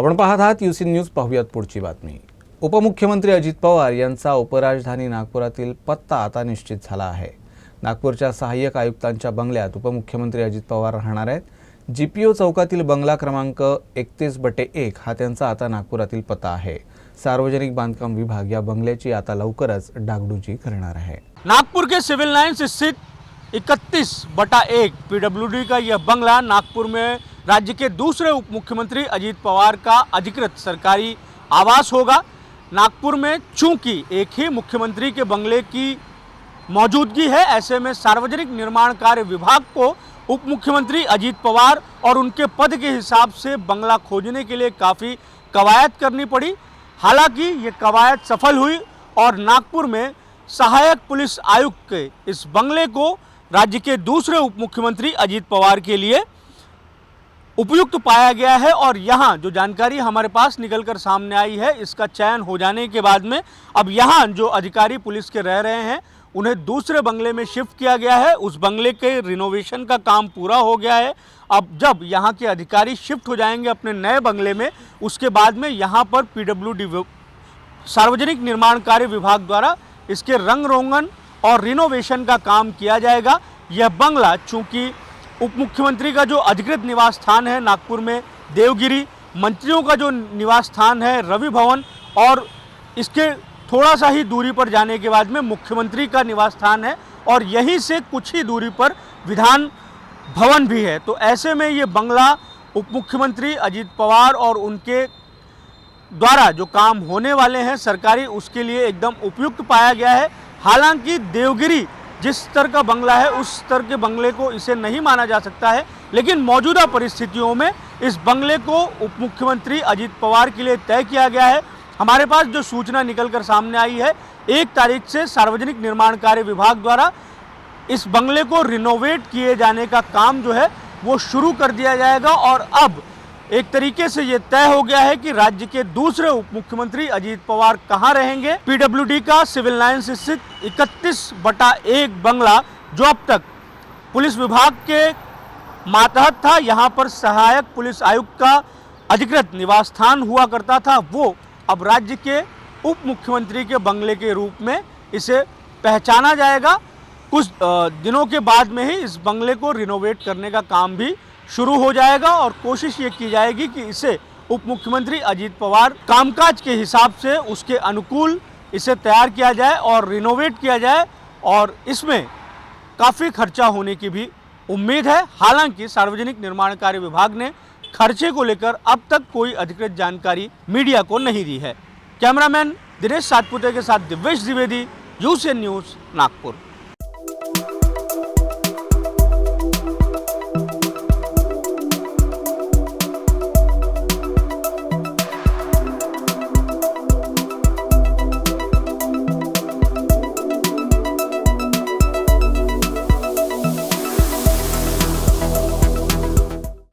आपण पाहत आहात यूसी न्यूज. पाहूयात पुढची बातमी. उपमुख्यमंत्री अजित पवार यांचा उपराजधानी नागपुरातील पत्ता आता निश्चित झाला आहे. नागपूरच्या सहाय्यक आयुक्तांच्या बंगल्यात उपमुख्यमंत्री अजित पवार राहणार आहेत. जीपीओ चौकातील बंगला क्रमांक 31/1 हा त्यांचा आता नागपुरातील पत्ता आहे. सार्वजनिक बांधकाम विभाग या बंगल्याची आता लवकरच डागडुजी करणार है. नागपुर के सिविल लाइन्स स्थित 31/1 पीडब्ल्यूडी का यह बंगला नागपुर में राज्य के दूसरे उप मुख्यमंत्री अजित पवार का अधिकृत सरकारी आवास होगा. नागपुर में चूंकि एक ही मुख्यमंत्री के बंगले की मौजूदगी है, ऐसे में सार्वजनिक निर्माण कार्य विभाग को उप मुख्यमंत्री अजित पवार और उनके पद के हिसाब से बंगला खोजने के लिए काफ़ी कवायद करनी पड़ी. हालांकि ये कवायद सफल हुई और नागपुर में सहायक पुलिस आयुक्त के इस बंगले को राज्य के दूसरे उप मुख्यमंत्री अजित पवार के लिए उपयुक्त पाया गया है. और यहाँ जो जानकारी हमारे पास निकलकर सामने आई है, इसका चयन हो जाने के बाद में अब यहाँ जो अधिकारी पुलिस के रह रहे हैं उन्हें दूसरे बंगले में शिफ्ट किया गया है. उस बंगले के रिनोवेशन का काम पूरा हो गया है. अब जब यहाँ के अधिकारी शिफ्ट हो जाएंगे अपने नए बंगले में, उसके बाद में यहाँ पर पीडब्ल्यूडी सार्वजनिक निर्माण कार्य विभाग द्वारा इसके रंग रोगन और रिनोवेशन का काम किया जाएगा. यह बंगला चूँकि उप मुख्यमंत्री का जो अधिकृत निवास स्थान है नागपुर में देवगिरी, मंत्रियों का जो निवास स्थान है रवि भवन, और इसके थोड़ा सा ही दूरी पर जाने के बाद में मुख्यमंत्री का निवास स्थान है और यहीं से कुछ ही दूरी पर विधान भवन भी है. तो ऐसे में ये बंगला उप मुख्यमंत्री अजित पवार और उनके द्वारा जो काम होने वाले हैं सरकारी, उसके लिए एकदम उपयुक्त पाया गया है. हालांकि देवगिरी जिस स्तर का बंगला है उस स्तर के बंगले को इसे नहीं माना जा सकता है, लेकिन मौजूदा परिस्थितियों में इस बंगले को उप मुख्यमंत्री अजित पवार के लिए तय किया गया है. हमारे पास जो सूचना निकलकर सामने आई है, 1 तारीख से सार्वजनिक निर्माण कार्य विभाग द्वारा इस बंगले को रिनोवेट किए जाने का काम जो है वो शुरू कर दिया जाएगा. और अब एक तरीके से ये तय हो गया है कि राज्य के दूसरे उप मुख्यमंत्री अजित पवार कहाँ रहेंगे. पीडब्ल्यूडी का सिविल लाइन्स स्थित 31/1 बंगला जो अब तक पुलिस विभाग के मातहत था, यहाँ पर सहायक पुलिस आयुक्त का अधिकृत निवास स्थान हुआ करता था, वो अब राज्य के उप मुख्यमंत्री के बंगले के रूप में इसे पहचाना जाएगा. कुछ दिनों के बाद में ही इस बंगले को रिनोवेट करने का काम भी शुरू हो जाएगा और कोशिश ये की जाएगी कि इसे उप मुख्यमंत्री अजित पवार कामकाज के हिसाब से उसके अनुकूल इसे तैयार किया जाए और रिनोवेट किया जाए, और इसमें काफ़ी खर्चा होने की भी उम्मीद है. हालांकि सार्वजनिक निर्माण कार्य विभाग ने खर्चे को लेकर अब तक कोई अधिकृत जानकारी मीडिया को नहीं दी है. कैमरामैन दिनेश सातपुते के साथ दिव्येश द्विवेदी, यूसी न्यूज़, नागपुर.